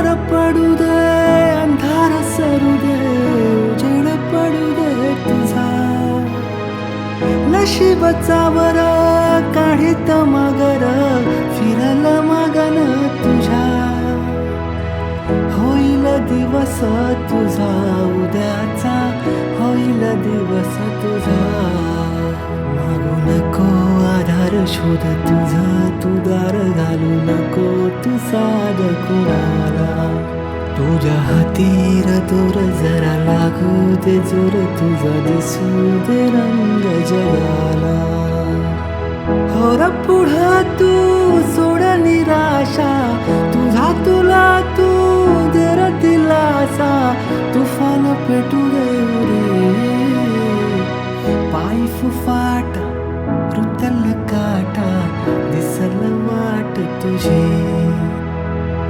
समोर पडू दे अंधार सरू दे उजेड पडू दे तुझा नशिबाचा वर काढीत मागर फिरल मागन तुझ्या होईल दिवस तुझा उद्याचा होईल दिवस तुझा मागू नको आधार शोध तुझा तू दार घालू नको तू साध कुणाला तुझ्या हातीर दूर जरा लागू दे जोर तुझा दिसू दे रंग जगाला होर पुढं तू सोड निराशा